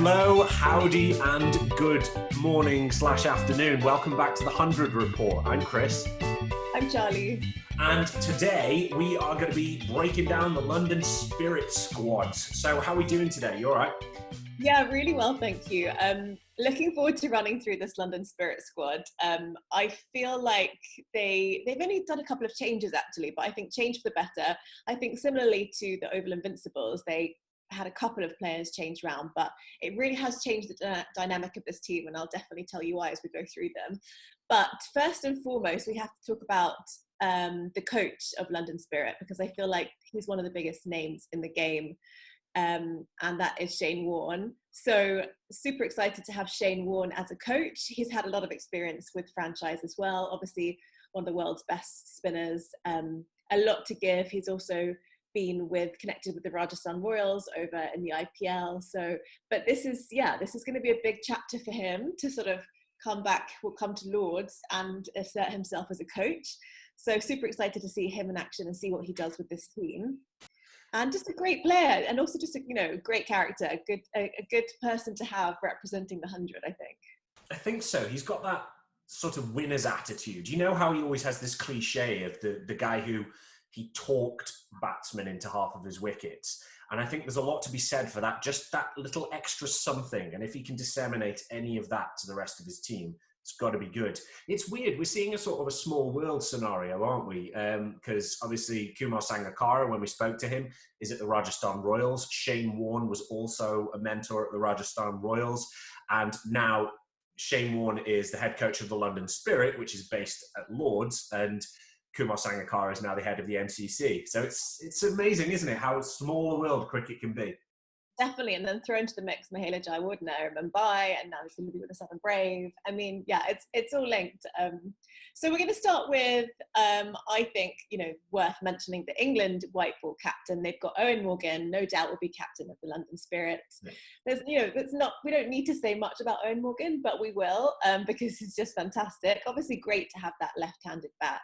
Hello, howdy, and good morning / afternoon. Welcome back to the 100 Report. I'm Chris. I'm Charlie. And today we are going to be breaking down the London Spirit squads. So how are we doing today? You all right? Yeah, really well, thank you. Looking forward to running through this London Spirit squad. I feel like they've only done a couple of changes actually, but I think change for the better. I think similarly to the Oval Invincibles, they had a couple of players change around, but it really has changed the dynamic of this team, and I'll definitely tell you why as we go through them. But first and foremost, we have to talk about the coach of London Spirit, because I feel like he's one of the biggest names in the game. And that is Shane Warne. So super excited to have Shane Warne as a coach. He's had a lot of experience with franchise as well. Obviously, one of the world's best spinners, a lot to give. He's also been connected with the Rajasthan Royals over in the IPL. So, but this is going to be a big chapter for him to sort of come to Lords and assert himself as a coach. So super excited to see him in action and see what he does with this team. And just a great player, and also just a great character, a good person to have representing the 100, I think. I think so. He's got that sort of winner's attitude. You know how he always has this cliche of the guy who he talked batsmen into half of his wickets. And I think there's a lot to be said for that, just that little extra something. And if he can disseminate any of that to the rest of his team, it's got to be good. It's weird. We're seeing a sort of a small world scenario, aren't we? Because obviously Kumar Sangakkara, when we spoke to him, is at the Rajasthan Royals. Shane Warne was also a mentor at the Rajasthan Royals. And now Shane Warne is the head coach of the London Spirit, which is based at Lords. And Kumar Sangakkara is now the head of the MCC. So it's amazing, isn't it, how small a world cricket can be. Definitely, and then thrown to the mix, Mahela Jayawardene, Mumbai, and now he's going to be with the Southern Brave. I mean, yeah, it's all linked. So we're going to start with, I think, worth mentioning the England white ball captain. They've got Owen Morgan, no doubt will be captain of the London Spirit. Yeah. We don't need to say much about Owen Morgan, but we will, because he's just fantastic. Obviously, great to have that left-handed bat.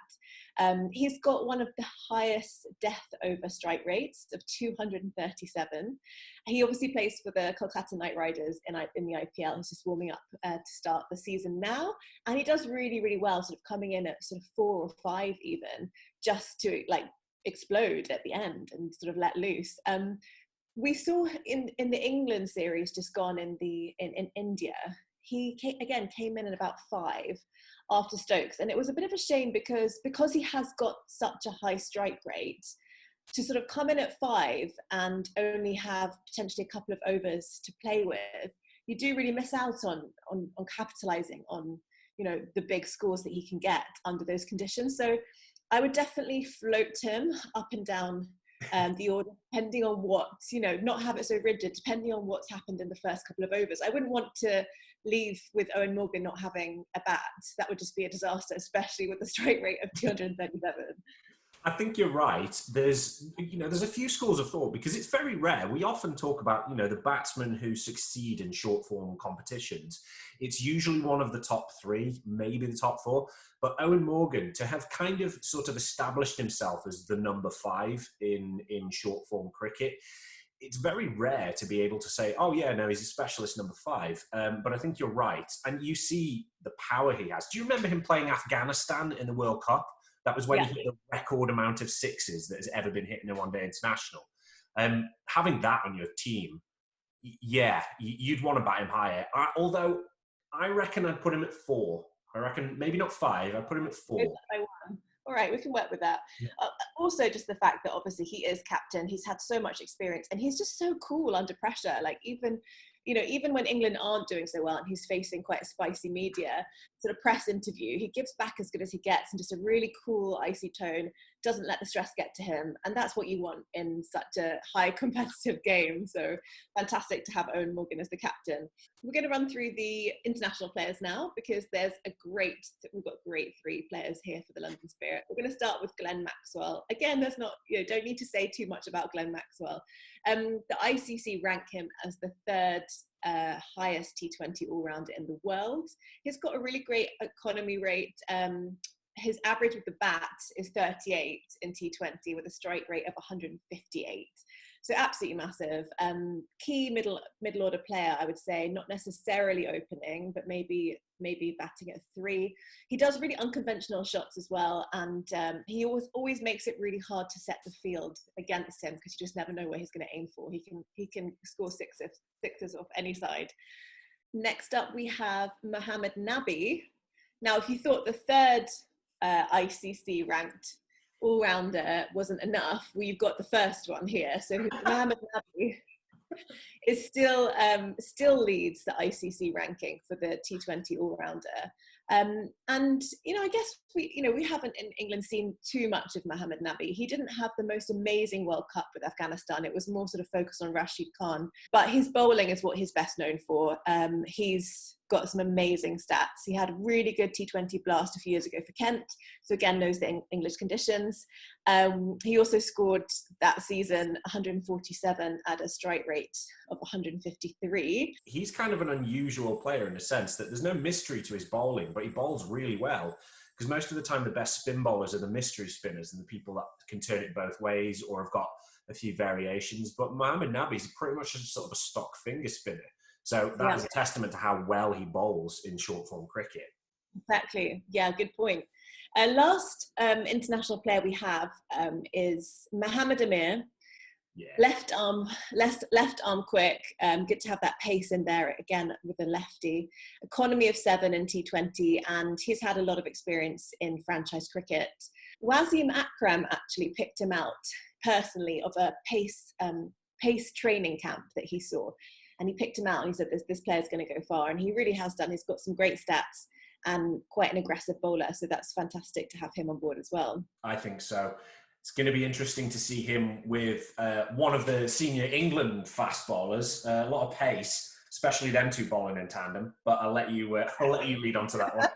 He's got one of the highest death over strike rates of 237. He obviously plays for the Kolkata Knight Riders in the IPL. He's just warming up to start the season now. And he does really, really well, sort of coming in at sort of 4 or 5 even, just to explode at the end and sort of let loose. We saw in the England series just gone in India, he came in at about 5 after Stokes. And it was a bit of a shame because he has got such a high strike rate, to sort of come in at 5 and only have potentially a couple of overs to play with, you do really miss out on capitalising on, the big scores that he can get under those conditions. So I would definitely float him up and down the order, depending on what, not have it so rigid, depending on what's happened in the first couple of overs. I wouldn't want to leave with Owen Morgan not having a bat. That would just be a disaster, especially with the strike rate of 237. I think you're right. There's a few schools of thought, because it's very rare. We often talk about, the batsmen who succeed in short form competitions. It's usually one of the top 3, maybe the top 4. But Owen Morgan, to have kind of sort of established himself as the number 5 in short form cricket, it's very rare to be able to say, oh yeah, no, he's a specialist number 5. But I think you're right. And you see the power he has. Do you remember him playing Afghanistan in the World Cup? That was when he hit the record amount of 6s that has ever been hit in a one-day international. Having that on your team, you'd want to bat him higher. Although I reckon I'd put him at 4. I reckon maybe not 5. I'd put him at 4. All right, we can work with that. Yeah. Also, just the fact that obviously he is captain, he's had so much experience, and he's just so cool under pressure. Even when England aren't doing so well and he's facing quite a spicy media sort of press interview, he gives back as good as he gets, and just a really cool, icy tone, doesn't let the stress get to him. And that's what you want in such a high competitive game. So fantastic to have Owen Morgan as the captain. We're going to run through the international players now, because we've got great 3 players here for the London Spirit. We're going to start with Glenn Maxwell. Again, there's not, don't need to say too much about Glenn Maxwell. The ICC rank him as the 3rd highest T20 all-rounder in the world. He's got a really great economy rate, his average with the bat is 38 in T20 with a strike rate of 158. So absolutely massive. Key middle order player, I would say, not necessarily opening, but maybe batting at 3. He does really unconventional shots as well, and he always makes it really hard to set the field against him because you just never know where he's going to aim for. He can score sixes off any side. Next up, we have Mohammad Nabi. Now, if you thought the third ICC ranked all-rounder wasn't enough, we've got the first one here. So Mohammad Nabi is still leads the ICC ranking for the T20 all-rounder. And I guess we haven't in England seen too much of Mohammad Nabi. He didn't have the most amazing World Cup with Afghanistan. It was more sort of focused on Rashid Khan, but his bowling is what he's best known for. He's got some amazing stats. He had a really good T20 blast a few years ago for Kent, so again knows the English conditions. He also scored that season 147 at a strike rate of 153. He's kind of an unusual player in the sense that there's no mystery to his bowling, but he bowls really well. Because most of the time the best spin bowlers are the mystery spinners and the people that can turn it both ways or have got a few variations. But Mohammad Nabi is pretty much just sort of a stock finger spinner. So that is a testament to how well he bowls in short form cricket. Exactly. Yeah, good point. Last international player we have is Mohammad Amir. Yeah. Left arm quick. Good to have that pace in there again with a lefty. Economy of 7 in T20, and he's had a lot of experience in franchise cricket. Wasim Akram actually picked him out personally of a pace training camp that he saw. And he picked him out and he said, this player's going to go far. And he really has done. He's got some great stats and quite an aggressive bowler. So that's fantastic to have him on board as well. I think so. It's going to be interesting to see him with one of the senior England fast bowlers. A lot of pace, especially them two bowling in tandem. But I'll let you lead on to that one.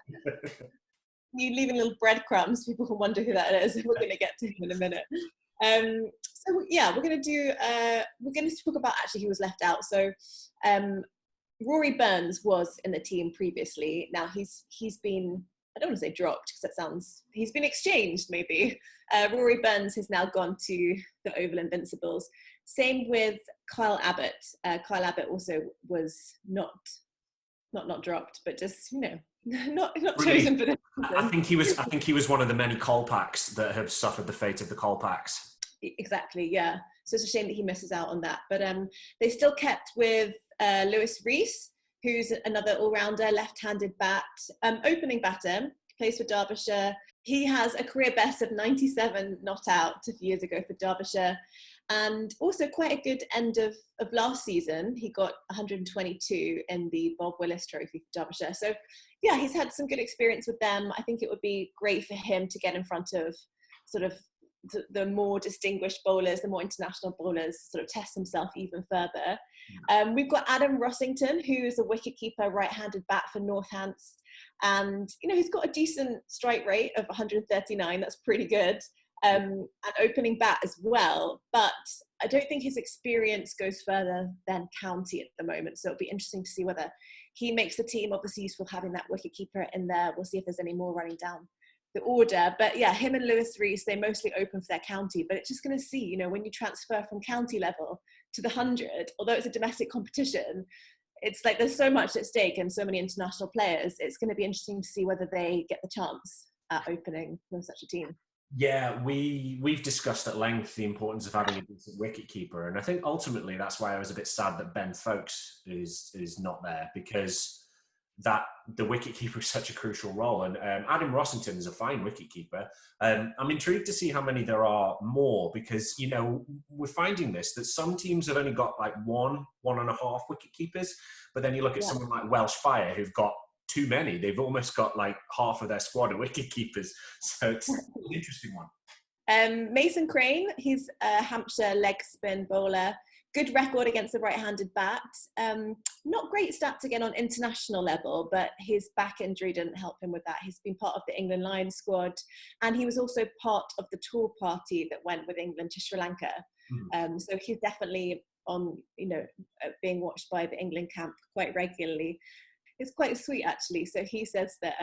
You leaving little breadcrumbs. People can wonder who that is. We're going to get to him in a minute. So yeah, we're going to talk about actually who was left out. So Rory Burns was in the team previously. Now he's been, I don't want to say dropped because he's been exchanged maybe. Rory Burns has now gone to the Oval Invincibles. Same with Kyle Abbott. Kyle Abbott also was not dropped, but just not Really, chosen for this. I think he was one of the many Colpacks that have suffered the fate of the Colpacks. Exactly, yeah. So it's a shame that he misses out on that. But they still kept with Lewis Rees, who's another all-rounder, left-handed bat, opening batter, plays for Derbyshire. He has a career best of 97 not out a few years ago for Derbyshire. And also quite a good end of last season. He got 122 in the Bob Willis Trophy for Derbyshire. So yeah, he's had some good experience with them. I think it would be great for him to get in front of sort of the more distinguished bowlers, the more international bowlers, sort of test himself even further. We've got Adam Rossington, who is a wicketkeeper, right-handed bat for Northants. And, he's got a decent strike rate of 139. That's pretty good. And opening bat as well. But I don't think his experience goes further than county at the moment. So it'll be interesting to see whether he makes the team. Obviously useful having that wicketkeeper in there. We'll see if there's any more running down the order. But yeah, him and Lewis Rees, they mostly open for their county. But it's just going to see, when you transfer from county level to the 100, although it's a domestic competition, it's like there's so much at stake and so many international players. It's going to be interesting to see whether they get the chance at opening for such a team. Yeah, we've discussed at length the importance of having a decent wicketkeeper, and I think ultimately that's why I was a bit sad that Ben Folkes is not there, because that the wicketkeeper is such a crucial role. And Adam Rossington is a fine wicketkeeper. I'm intrigued to see how many there are more, because we're finding this, that some teams have only got like one and a half wicketkeepers, but then you look at someone like Welsh Fire who've got too many. They've almost got like half of their squad of wicket keepers. So it's an interesting one. Mason Crane, he's a Hampshire leg spin bowler. Good record against the right-handed bat. Not great stats again on international level, but his back injury didn't help him with that. He's been part of the England Lions squad, and he was also part of the tour party that went with England to Sri Lanka. So he's definitely on, being watched by the England camp quite regularly. it's quite sweet actually. So he says that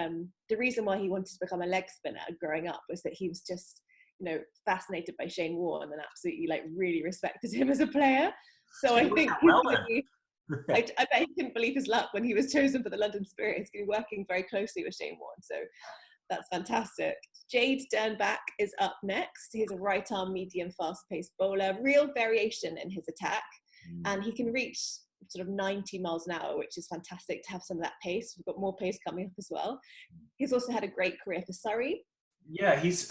the reason why he wanted to become a leg spinner growing up was that he was just, you know, fascinated by Shane Warne and absolutely like really respected him as a player. So I think he's going to be, I bet he couldn't believe his luck when he was chosen for the London Spirit. He's going to be working very closely with Shane Warne. So that's fantastic. Jade Dernbach is up next. He's a right arm medium fast paced bowler, real variation in his attack. And he can reach sort of 90 miles an hour, which is fantastic to have some of that pace. We've got more pace coming up as well. He's also had a great career for Surrey. Yeah, he's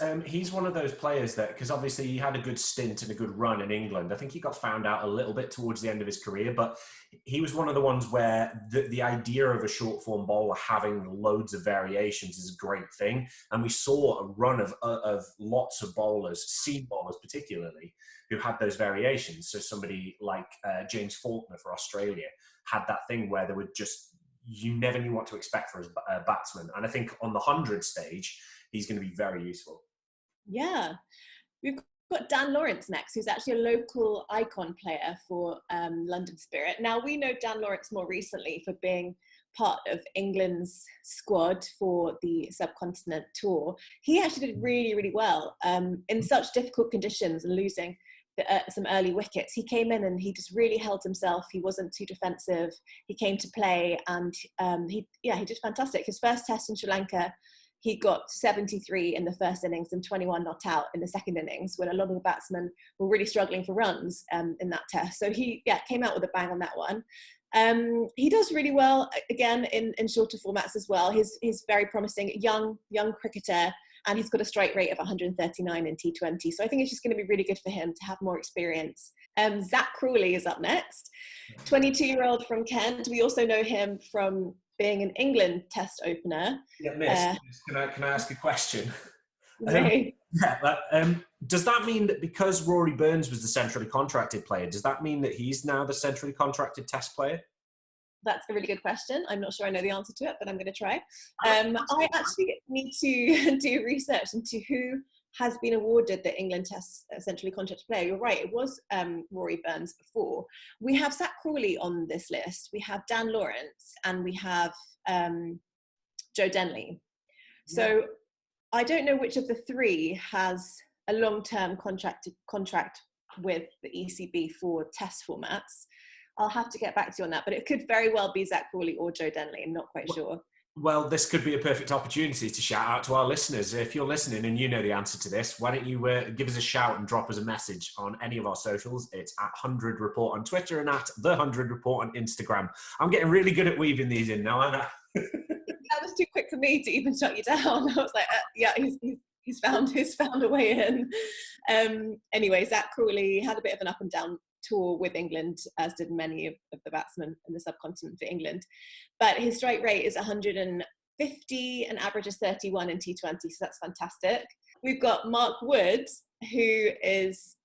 one of those players that, because obviously he had a good stint and a good run in England. I think he got found out a little bit towards the end of his career, but he was one of the ones where the idea of a short form bowler having loads of variations is a great thing. And we saw a run of lots of bowlers, seam bowlers particularly, who had those variations. So somebody like James Faulkner for Australia had that thing where they would just, you never knew what to expect for a batsman. And I think on the 100 stage, he's going to be very useful. Yeah. We've got Dan Lawrence next, who's actually a local icon player for London Spirit. Now, we know Dan Lawrence more recently for being part of England's squad for the subcontinent tour. He actually did really, really well in such difficult conditions and losing some early wickets. He came in and he just really held himself. He wasn't too defensive. He came to play and he did fantastic. His first test in Sri Lanka, he got 73 in the first innings and 21 not out in the second innings, when a lot of the batsmen were really struggling for runs in that test. So he came out with a bang on that one. He does really well, again, in shorter formats as well. He's very promising, young cricketer, and he's got a strike rate of 139 in T20. So I think it's just going to be really good for him to have more experience. Zach Crawley is up next, 22-year-old from Kent. We also know him from being an England test opener. Yeah, Miss, can I ask a question? Okay. Does that mean that because Rory Burns was the centrally contracted player, does that mean that he's now the centrally contracted test player? That's a really good question. I'm not sure I know the answer to it, but I'm going to try. I actually need to do research into who has been awarded the England Test centrally contracted player. You're right, it was Rory Burns before. We have Zach Crawley on this list. We have Dan Lawrence, and we have Joe Denley. So I don't know which of the three has a long-term contract with the ECB for test formats. I'll have to get back to you on that, but it could very well be Zach Crawley or Joe Denley. I'm not quite sure. Well, this could be a perfect opportunity to shout out to our listeners. If you're listening and you know the answer to this, why don't you give us a shout and drop us a message on any of our socials. It's at 100 Report on Twitter and at The 100 Report on Instagram. I'm getting really good at weaving these in now, aren't I? That was too quick for me to even shut you down. I was like, he's found a way in. Anyway, Zach Crawley had a bit of an up and down tour with England, as did many of the batsmen in the subcontinent for England. But his strike rate is 150 and average is 31 in T20, so that's fantastic. We've got Mark Wood, who is,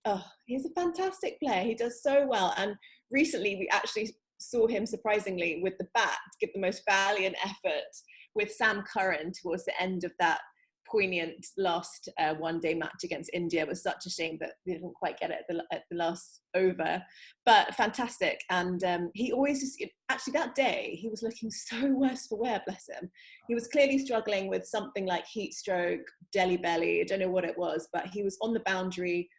he's a fantastic player. He does so well. And recently we actually saw him surprisingly with the bat give the most valiant effort with Sam Curran towards the end of that poignant last one-day match against India. It was such a shame that they didn't quite get it at the last over, but fantastic. And he always just, actually that day he was looking so worse for wear, bless him. He was clearly struggling with something like heat stroke, jelly belly, I don't know what it was, but he was on the boundary,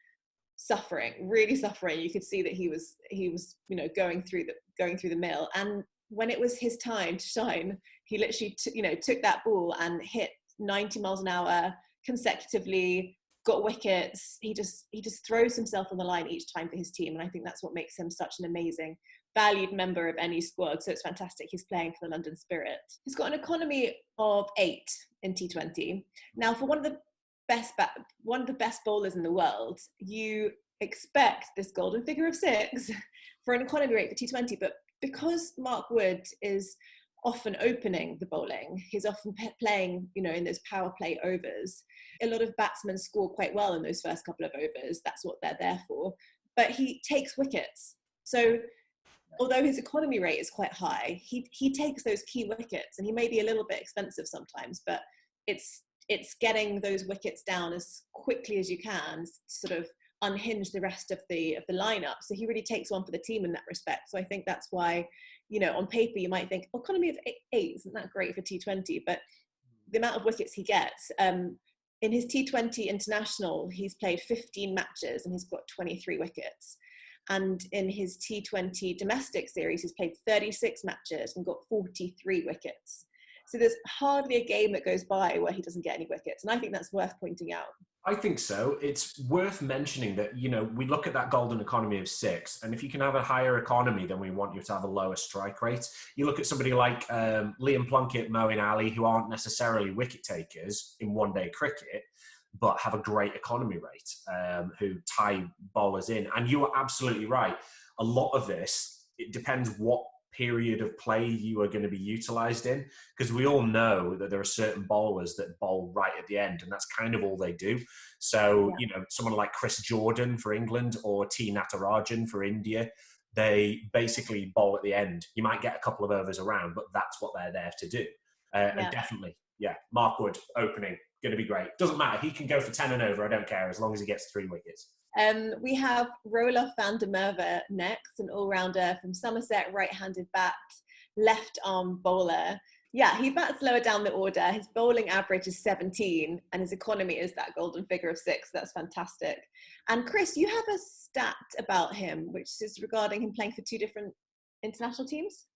really suffering. You could see that he was going through the mill. And when it was his time to shine, he literally took that ball and hit 90 miles an hour consecutively, got wickets. He just throws himself on the line each time for his team, and I think that's what makes him such an amazing valued member of any squad. So it's fantastic he's playing for the London Spirit. He's got an economy of 8 in T20. Now, for one of the best bowlers in the world, you expect this golden figure of 6 for an economy rate for T20, but because Mark Wood is often opening the bowling, he's often playing, in those power play overs. A lot of batsmen score quite well in those first couple of overs. That's what they're there for. But he takes wickets. So although his economy rate is quite high, he takes those key wickets, and he may be a little bit expensive sometimes, but it's getting those wickets down as quickly as you can, sort of unhinge the rest of the lineup. So he really takes one for the team in that respect. So I think that's why, on paper you might think economy of 8 isn't that great for T20, but the amount of wickets he gets, in his T20 international, he's played 15 matches and he's got 23 wickets. And in his T20 domestic series, he's played 36 matches and got 43 wickets. So there's hardly a game that goes by where he doesn't get any wickets. And I think that's worth pointing out. I think so. It's worth mentioning that, we look at that golden economy of 6, and if you can have a higher economy, then we want you to have a lower strike rate. You look at somebody like Liam Plunkett, Moeen Ali, who aren't necessarily wicket takers in one-day cricket, but have a great economy rate, who tie bowlers in. And you are absolutely right. A lot of this, it depends what period of play you are going to be utilised in, because we all know that there are certain bowlers that bowl right at the end, and that's kind of all they do. So, someone like Chris Jordan for England or T Natarajan for India, they basically bowl at the end. You might get a couple of overs around, but that's what they're there to do. And definitely, Mark Wood opening, going to be great. Doesn't matter. He can go for 10 and over. I don't care, as long as he gets 3 wickets. We have Roelof van der Merwe next, an all-rounder from Somerset, right-handed bat, left-arm bowler. Yeah, he bats lower down the order. His bowling average is 17, and his economy is that golden figure of 6. That's fantastic. And Chris, you have a stat about him, which is regarding him playing for 2 different international teams?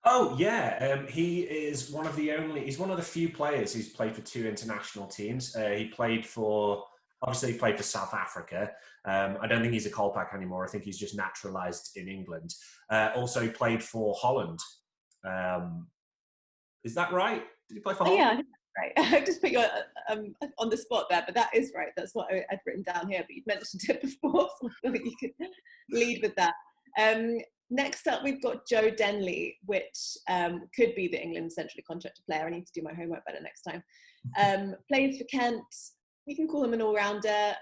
Oh, yeah. He's one of the few players who's played for 2 international teams. He played for South Africa. I don't think he's a Kolpak anymore. I think he's just naturalised in England. Also, he played for Holland. Is that right? Did he play for Holland? Yeah, I think that's right. I just put you on the spot there, but that is right. That's what I'd written down here, but you'd mentioned it before, so I thought you could lead with that. Next up, we've got Joe Denley, which could be the England centrally contracted player. I need to do my homework better next time. Plays for Kent. You can call him an all-rounder.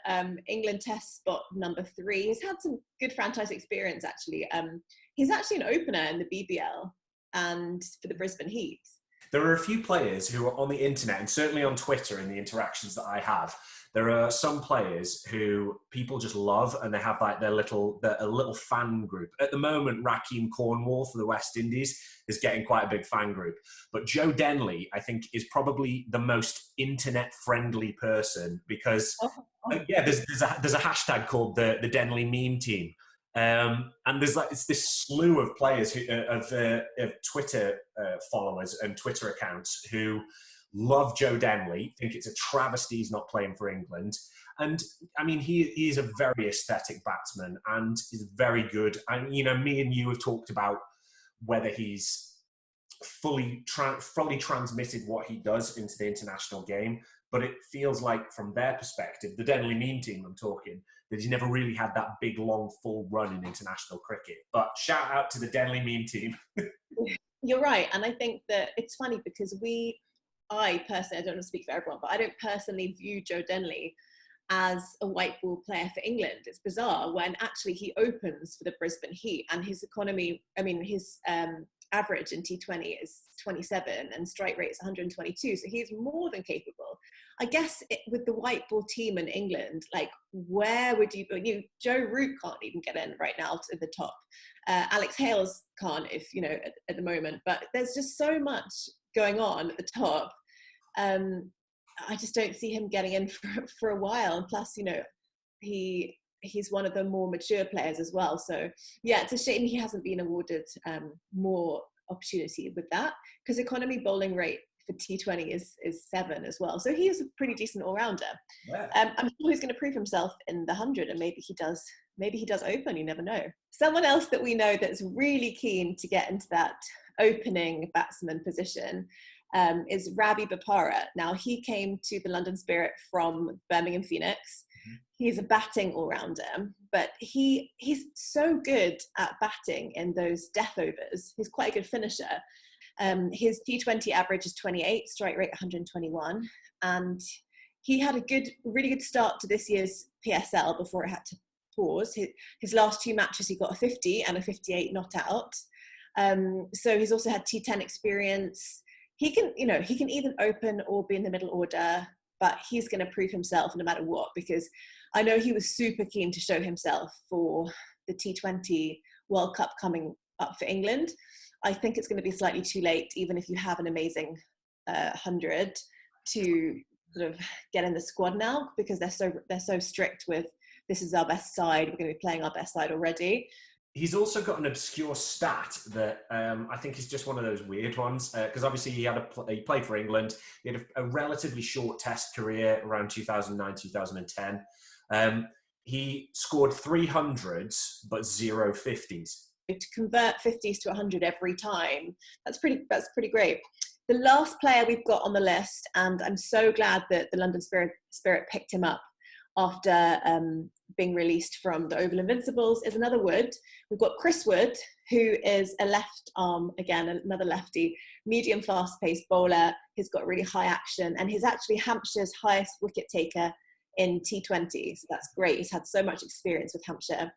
England Test spot number 3. He's had some good franchise experience, actually. He's actually an opener in the BBL and for the Brisbane Heat. There are a few players who are on the internet, and certainly on Twitter in the interactions that I have, there are some players who people just love, and they have like a little fan group. At the moment, Rakeem Cornwall for the West Indies is getting quite a big fan group. But Joe Denley, I think, is probably the most internet-friendly person because, there's a hashtag called the Denley meme team. And it's this slew of players of Twitter followers and Twitter accounts who love Joe Denley, think it's a travesty he's not playing for England. And I mean, he is a very aesthetic batsman and is very good. And, me and you have talked about whether he's fully transmitted what he does into the international game. But it feels like, from their perspective, the Denley meme team I'm talking, that he's never really had that big, long, full run in international cricket. But shout out to the Denley meme team. You're right. And I think that it's funny because I personally, I don't want to speak for everyone, but I don't personally view Joe Denley as a white ball player for England. It's bizarre when actually he opens for the Brisbane Heat and his economy, his average in T20 is 27 and strike rate is 122. So he's more than capable. I guess with the white ball team in England, like where would you Joe Root can't even get in right now to the top. Alex Hales can't at the moment, but there's just so much going on at the top. I just don't see him getting in for a while. And plus, he's one of the more mature players as well. So yeah, it's a shame he hasn't been awarded more opportunity with that, because economy bowling rate for T20 is 7 as well. So he is a pretty decent all-rounder. Yeah. I'm sure he's going to prove himself in the 100, and maybe he does open, you never know. Someone else that we know that's really keen to get into that opening batsman position is Ravi Bopara. Now, he came to the London Spirit from Birmingham Phoenix. He's a batting all-rounder, but he's so good at batting in those death overs. He's quite a good finisher. His T20 average is 28, strike rate 121, and he had a really good start to this year's PSL before it had to pause. His last 2 matches, he got a 50 and a 58 not out. So he's also had T10 experience. He can even open or be in the middle order, but he's going to prove himself no matter what, because I know he was super keen to show himself for the T20 World Cup coming up for England. I think it's going to be slightly too late, even if you have an amazing 100, to sort of get in the squad now, because they're so strict with, this is our best side, we're going to be playing our best side already. He's also got an obscure stat that I think is just one of those weird ones, because obviously he played for England. He had a relatively short Test career around 2009, 2010. He scored 300s but 0 50s. To convert 50s to 100 every time, that's pretty great. The last player we've got on the list, and I'm so glad that the London Spirit picked him up after being released from the Oval Invincibles, is another Wood. We've got Chris Wood, who is a left arm, again, another lefty, medium fast-paced bowler. He's got really high action, and he's actually Hampshire's highest wicket taker in T20. So that's great. He's had so much experience with Hampshire,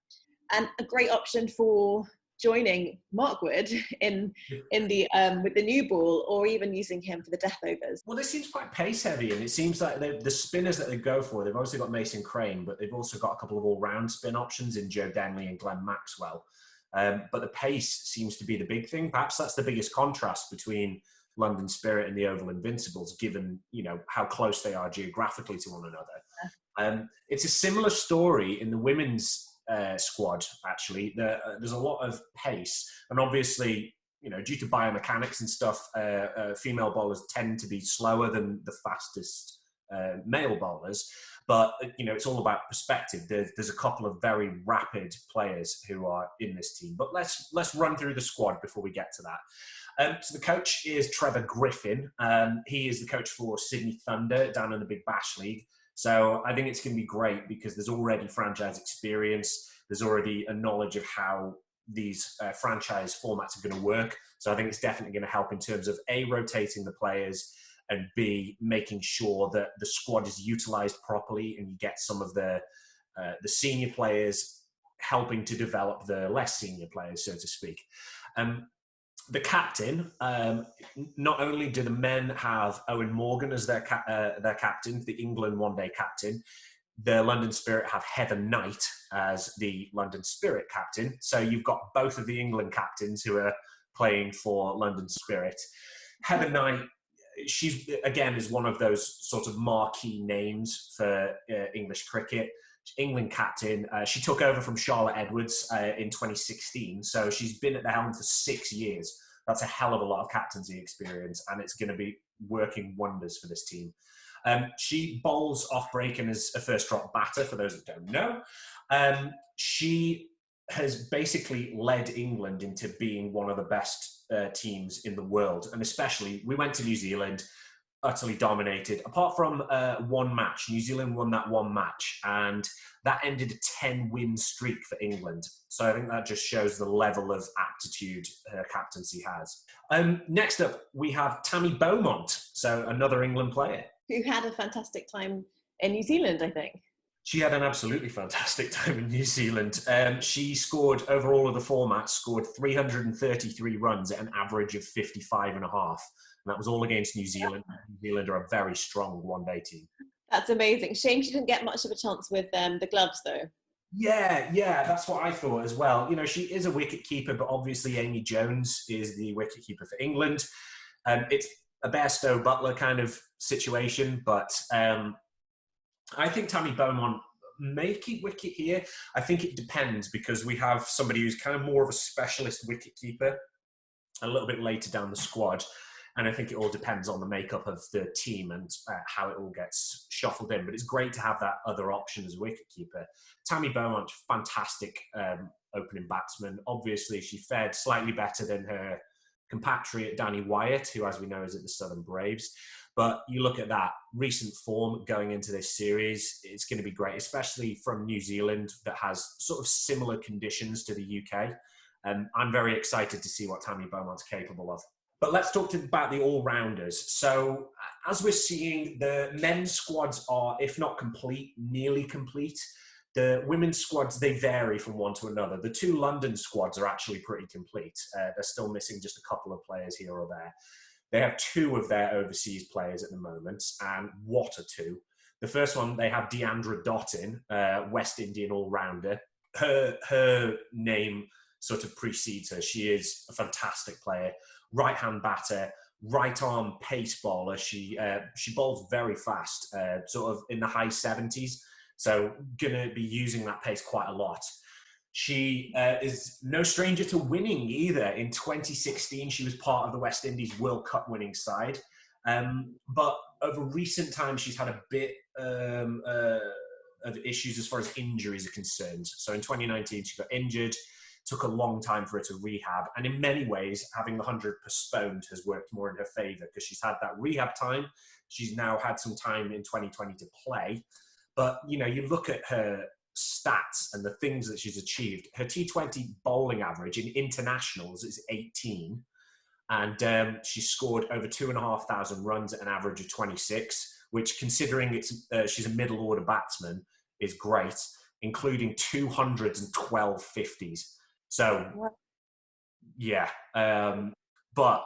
and a great option for joining Mark Wood in the with the new ball, or even using him for the death overs. Well, this seems quite pace heavy, and it seems like the spinners that they go for, they've obviously got Mason Crane, but they've also got a couple of all-round spin options in Joe Denley and Glenn Maxwell. But the pace seems to be the big thing. Perhaps that's the biggest contrast between London Spirit and the Oval Invincibles, given how close they are geographically to one another. It's a similar story in the women's squad, actually. There's a lot of pace, and obviously, due to biomechanics and stuff, female bowlers tend to be slower than the fastest male bowlers. But it's all about perspective. There's a couple of very rapid players who are in this team. But let's run through the squad before we get to that. So the coach is Trevor Griffin. He is the coach for Sydney Thunder down in the Big Bash League. So I think it's going to be great because there's already franchise experience. There's already a knowledge of how these franchise formats are going to work. So I think it's definitely going to help in terms of A, rotating the players, and B, making sure that the squad is utilised properly and you get some of the senior players helping to develop the less senior players, so to speak. The captain, not only do the men have Owen Morgan as their captain, the England one-day captain, the London Spirit have Heather Knight as the London Spirit captain. So you've got both of the England captains who are playing for London Spirit. Heather Knight, she's, again, is one of those sort of marquee names for English cricket. England captain. She took over from Charlotte Edwards in 2016. So she's been at the helm for 6 years. That's a hell of a lot of captaincy experience, and it's going to be working wonders for this team. She bowls off break and is a first drop batter, for those that don't know. She has basically led England into being one of the best teams in the world. And especially, we went to New Zealand, utterly dominated. Apart from one match, New Zealand won that one match, and that ended a 10-win streak for England. So I think that just shows the level of aptitude her captaincy has. Next up, we have Tammy Beaumont, so another England player. Who had a fantastic time in New Zealand, I think. She had an absolutely fantastic time in New Zealand. She scored, over all of the formats, scored 333 runs at an average of 55 and a half. And that was all against New Zealand. New Zealand are a very strong one-day team. That's amazing. Shame she didn't get much of a chance with the gloves, though. Yeah, that's what I thought as well. She is a wicket-keeper, but obviously Amy Jones is the wicket-keeper for England. It's a Bairstow Butler kind of situation, but I think Tammy Beaumont may keep wicket here. I think it depends, because we have somebody who's kind of more of a specialist wicket-keeper a little bit later down the squad. And I think it all depends on the makeup of the team and how it all gets shuffled in. But it's great to have that other option as a wicketkeeper. Tammy Beaumont, fantastic opening batsman. Obviously, she fared slightly better than her compatriot Danny Wyatt, who, as we know, is at the Southern Braves. But you look at that recent form going into this series, it's going to be great, especially from New Zealand that has sort of similar conditions to the UK. I'm very excited to see what Tammy Beaumont's capable of. But let's talk about the all-rounders. So as we're seeing, the men's squads are, if not complete, nearly complete. The women's squads, they vary from one to another. The two London squads are actually pretty complete. They're still missing just a couple of players here or there. They have two of their overseas players at the moment, and what a two. The first one, they have Deandra Dottin, West Indian all-rounder. Her name sort of precedes her. She is a fantastic player, right-hand batter, right-arm pace bowler. She bowls very fast, sort of in the high 70s. So going to be using that pace quite a lot. She is no stranger to winning either. In 2016, she was part of the West Indies World Cup winning side. But over recent times, she's had a bit of issues as far as injuries are concerned. So in 2019, she got injured, took a long time for her to rehab. And in many ways, having the 100 postponed has worked more in her favour because she's had that rehab time. She's now had some time in 2020 to play. But, you know, you look at her stats and the things that she's achieved. Her T20 bowling average in internationals is 18. And she scored over 2,500 runs at an average of 26, which, considering she's a middle order batsman, is great, including 212 50s. So, yeah. But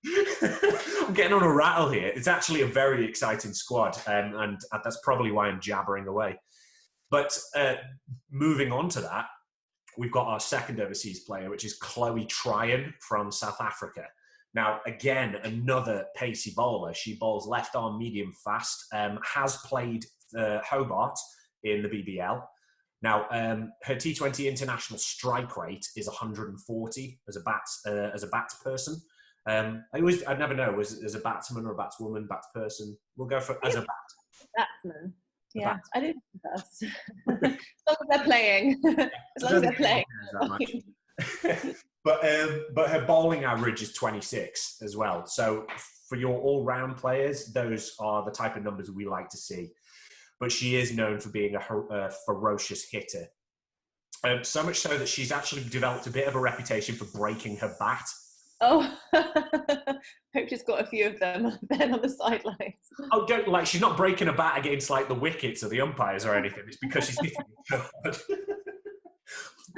I'm getting on a rattle here. It's actually a very exciting squad, and that's probably why I'm jabbering away. But moving on to that, we've got our second overseas player, which is Chloe Tryon from South Africa. Now, again, another pacey bowler. She bowls left arm medium fast, has played Hobart in the BBL. Now, her T20 international strike rate is 140 as a bats person. I'd never know, as a batsman or a batswoman, batsperson. We'll go for as a batsman. Yeah, I do think that's. As long as they're playing. As long as they're playing. But her bowling average is 26 as well. So for your all-round players, those are the type of numbers we like to see. But she is known for being a ferocious hitter. So much so that she's actually developed a bit of a reputation for breaking her bat. Oh, hope she's got a few of them then on the sidelines. Oh, she's not breaking a bat against like the wickets or the umpires or anything. It's because she's hitting it so hard.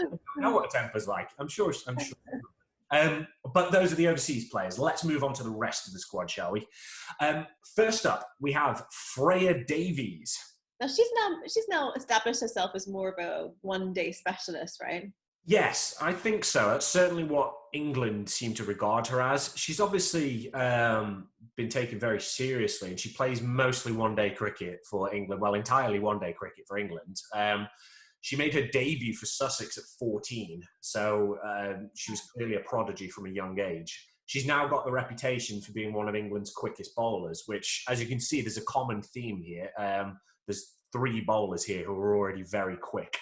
I know what a temper's like. I'm sure. But those are the overseas players. Let's move on to the rest of the squad, shall we? First up, we have Freya Davies. Now she's now established herself as more of a one-day specialist, right? Yes, I think so. That's certainly what England seem to regard her as. She's obviously been taken very seriously, and she plays mostly one-day cricket for England. Well, entirely one-day cricket for England. She made her debut for Sussex at 14, so she was clearly a prodigy from a young age. She's now got the reputation for being one of England's quickest bowlers, which, as you can see, there's a common theme here. There's 3 bowlers here who are already very quick.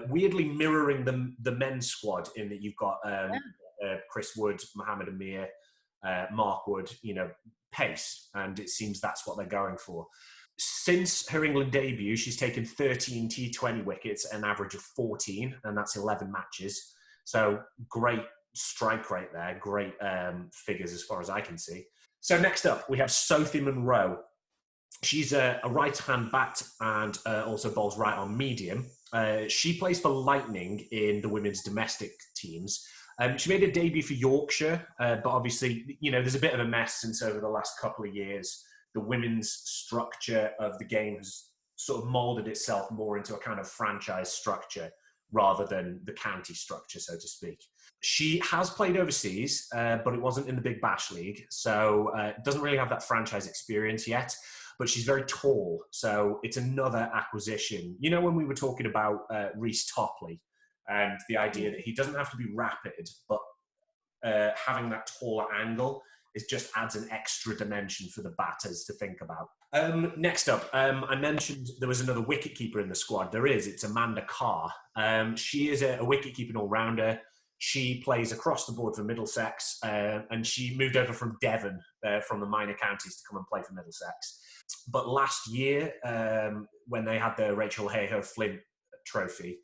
Weirdly mirroring the men's squad in that you've got Chris Wood, Mohammed Amir, Mark Wood, pace, and it seems that's what they're going for. Since her England debut, she's taken 13 T20 wickets, an average of 14, and that's 11 matches. So great strike rate there, great figures as far as I can see. So next up, we have Sophie Monroe. She's a right-hand bat and also bowls right on medium. She plays for Lightning in the women's domestic teams. She made a debut for Yorkshire, but obviously, there's a bit of a mess since over the last couple of years. The women's structure of the game has sort of molded itself more into a kind of franchise structure rather than the county structure, so to speak. She has played overseas, but it wasn't in the Big Bash League, so doesn't really have that franchise experience yet. But she's very tall, so it's another acquisition. When we were talking about Reece Topley and the idea that he doesn't have to be rapid, but having that taller angle just adds an extra dimension for the batters to think about. Next up, I mentioned there was another wicketkeeper in the squad. It's Amanda Carr. She is a wicket-keeping all-rounder. She plays across the board for Middlesex, and she moved over from Devon, from the minor counties, to come and play for Middlesex. But last year, when they had the Rachel Hayhoe Flint trophy,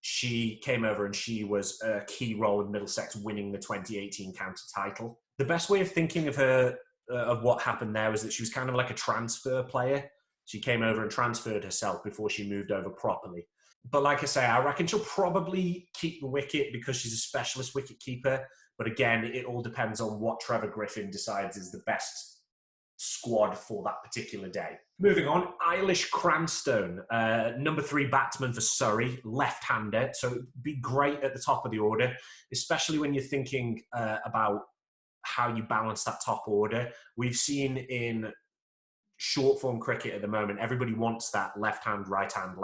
she came over and she was a key role in Middlesex winning the 2018 county title. The best way of thinking of her, of what happened there, was that she was kind of like a transfer player. She came over and transferred herself before she moved over properly. But like I say, I reckon she'll probably keep the wicket because she's a specialist wicket keeper. But again, it all depends on what Trevor Griffin decides is the best squad for that particular day. Moving on, Eilish Cranstone, number 3 batsman for Surrey, left-hander. So it'd be great at the top of the order, especially when you're thinking about how you balance that top order. We've seen in short form cricket at the moment, everybody wants that left hand, right hand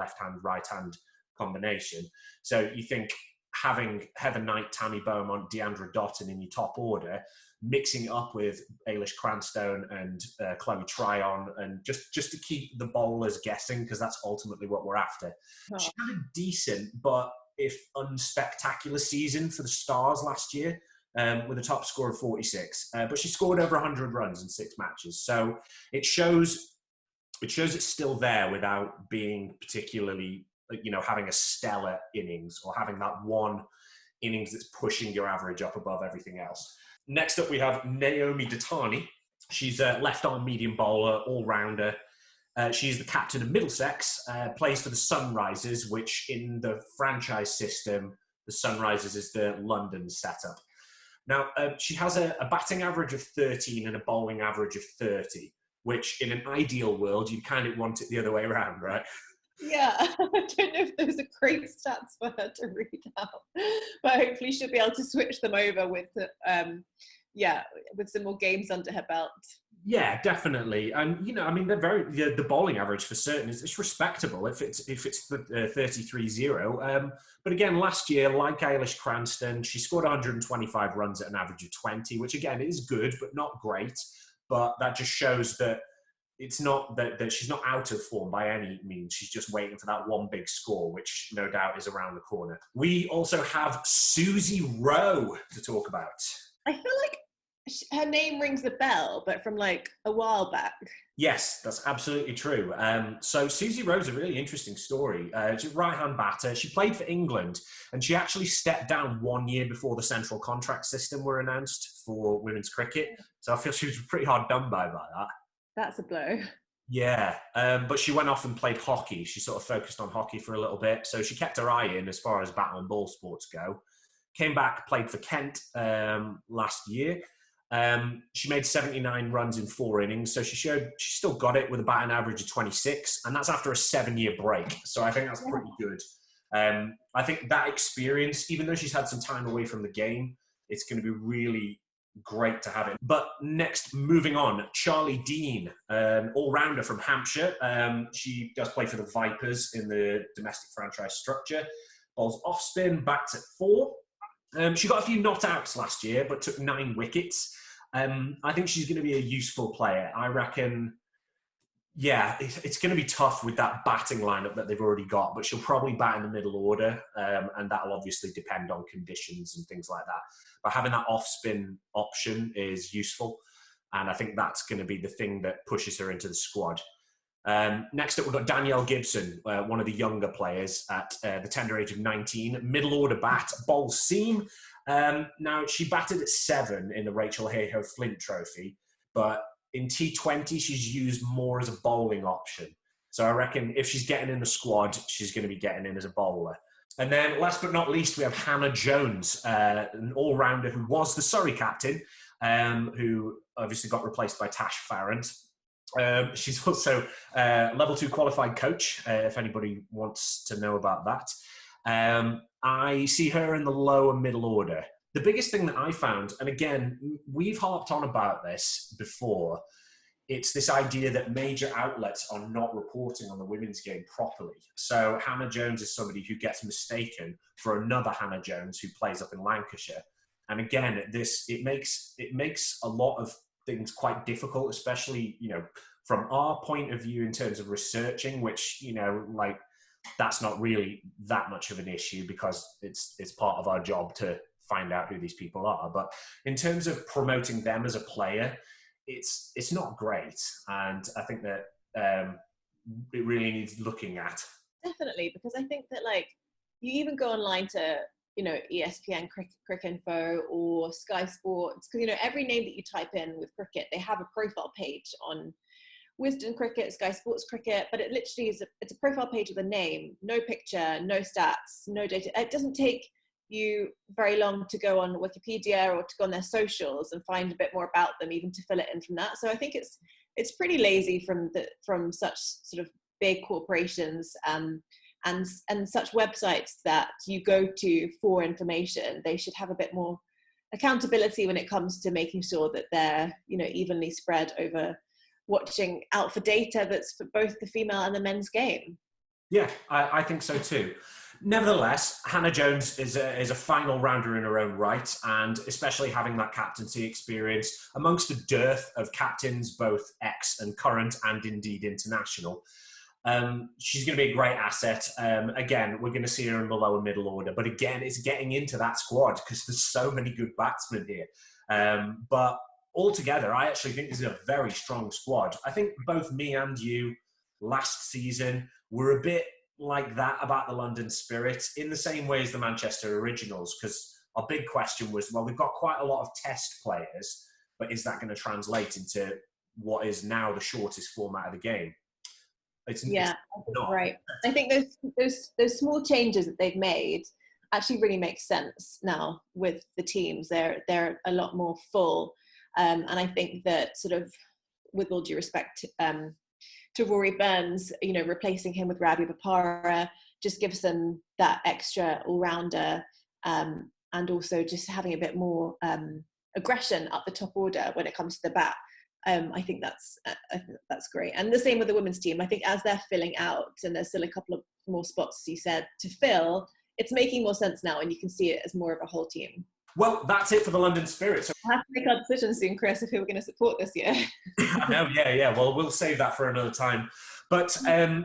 combination. So you think having Heather Knight, Tammy Beaumont, Deandra Dotton in your top order, mixing it up with Eilish Cranstone and Chloe Tryon, and just to keep the bowlers guessing, because that's ultimately what we're after. Oh. She had a decent but if unspectacular season for the Stars last year, with a top score of 46, but she scored over 100 runs in 6 matches. So it shows it's still there without being particularly, having a stellar innings or having that one innings that's pushing your average up above everything else. Next up, we have Naomi Datani. She's a left-arm medium bowler, all-rounder. She's the captain of Middlesex, plays for the Sunrisers, which in the franchise system, the Sunrisers is the London setup. Now, she has a batting average of 13 and a bowling average of 30, which in an ideal world, you'd kind of want it the other way around, right? Yeah, I don't know if those are great stats for her to read out, but hopefully she'll be able to switch them over with some more games under her belt. Yeah, definitely. And, they're the bowling average for certain it's respectable if it's 33-0. But again, last year, like Eilish Cranston, she scored 125 runs at an average of 20, which again is good, but not great. But that just shows that it's not that she's not out of form by any means. She's just waiting for that one big score, which no doubt is around the corner. We also have Susie Rowe to talk about. I feel like her name rings a bell, but from like a while back. Yes, that's absolutely true. So Susie Rowe's a really interesting story. She's a right-hand batter. She played for England, and she actually stepped down 1 year before the central contract system were announced for women's cricket. So I feel she was pretty hard done by that. That's a blow. Yeah, but she went off and played hockey. She sort of focused on hockey for a little bit. So she kept her eye in as far as bat and ball sports go. Came back, played for Kent last year. She made 79 runs in 4 innings. So she still got it with a batting average of 26. And that's after a 7-year break. So I think that's pretty good. I think that experience, even though she's had some time away from the game, it's going to be really great to have it. But next, moving on, Charlie Dean, an all-rounder from Hampshire. She does play for the Vipers in the domestic franchise structure. Bowls off spin, bats at 4. She got a few not outs last year, but took 9 wickets. I think she's going to be a useful player. I reckon, it's going to be tough with that batting lineup that they've already got, but she'll probably bat in the middle order, and that'll obviously depend on conditions and things like that. But having that off-spin option is useful, and I think that's going to be the thing that pushes her into the squad. Next up, we've got Danielle Gibson, one of the younger players at the tender age of 19, middle order bat, bowl seam. Now, she batted at 7 in the Rachel Hayhoe Flint Trophy, but in T20, she's used more as a bowling option. So I reckon if she's getting in the squad, she's going to be getting in as a bowler. And then last but not least, we have Hannah Jones, an all-rounder who was the Surrey captain, who obviously got replaced by Tash Farrant. She's also a level 2 qualified coach, if anybody wants to know about that. I see her in the lower middle order. The biggest thing that I found, and again, we've harped on about this before, it's this idea that major outlets are not reporting on the women's game properly. So Hannah Jones is somebody who gets mistaken for another Hannah Jones who plays up in Lancashire. And again, it makes a lot of things quite difficult, especially, from our point of view in terms of researching, which, that's not really that much of an issue because it's part of our job to find out who these people are. But in terms of promoting them as a player, it's not great. And I think that it really needs looking at. Definitely, because I think that you even go online to, ESPN Cricket Info or Sky Sports, because, every name that you type in with cricket, they have a profile page on Wisden Cricket, Sky Sports Cricket, but it literally is it's a profile page with a name, no picture, no stats, no data. It doesn't take you very long to go on Wikipedia or to go on their socials and find a bit more about them, even to fill it in from that. So I think it's it's pretty lazy from such sort of big corporations and such websites that you go to for information. They should have a bit more accountability when it comes to making sure that they're, you know, evenly spread over watching out for data that's for both the female and the men's game. Yeah, I think so too. Nevertheless, Hannah Jones is a final rounder in her own right, and especially having that captaincy experience amongst a dearth of captains, both ex and current, and indeed international. She's going to be a great asset. Again, we're going to see her in the lower middle order, but again, it's getting into that squad because there's so many good batsmen here. But altogether, I actually think this is a very strong squad. I think both me and you last season were a bit like that about the London Spirit in the same way as the Manchester Originals, because our big question was, well, we've got quite a lot of test players, but is that going to translate into what is now the shortest format of the game? It's not. Right. I think those small changes that they've made actually really make sense now with the teams. They're a lot more full, and I think that, sort of, with all due respect to Rory Burns, you know, replacing him with Ravi Bopara just gives them that extra all-rounder, and also just having a bit more aggression up the top order when it comes to the bat. I think that's great. And the same with the women's team. I think as they're filling out, and there's still a couple of more spots, as you said, to fill, it's making more sense now, and you can see it as more of a whole team. Well, that's it for the London Spirit. So we'll have to make our decision soon, Chris, of who we're going to support this year. I know, yeah. Well, we'll save that for another time. But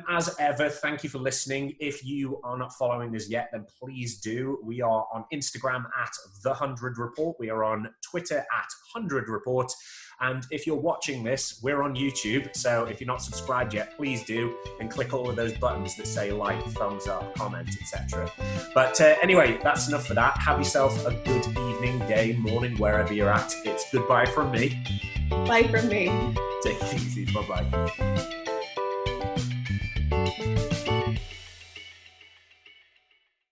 as ever, thank you for listening. If you are not following us yet, then please do. We are on Instagram at The 100 Report. We are on Twitter at 100 Report. And if you're watching this, we're on YouTube. So if you're not subscribed yet, please do, and click all of those buttons that say like, thumbs up, comment, etc. But anyway, that's enough for that. Have yourself a good evening, day, morning, wherever you're at. It's goodbye from me. Bye from me. Take it easy. Bye-bye.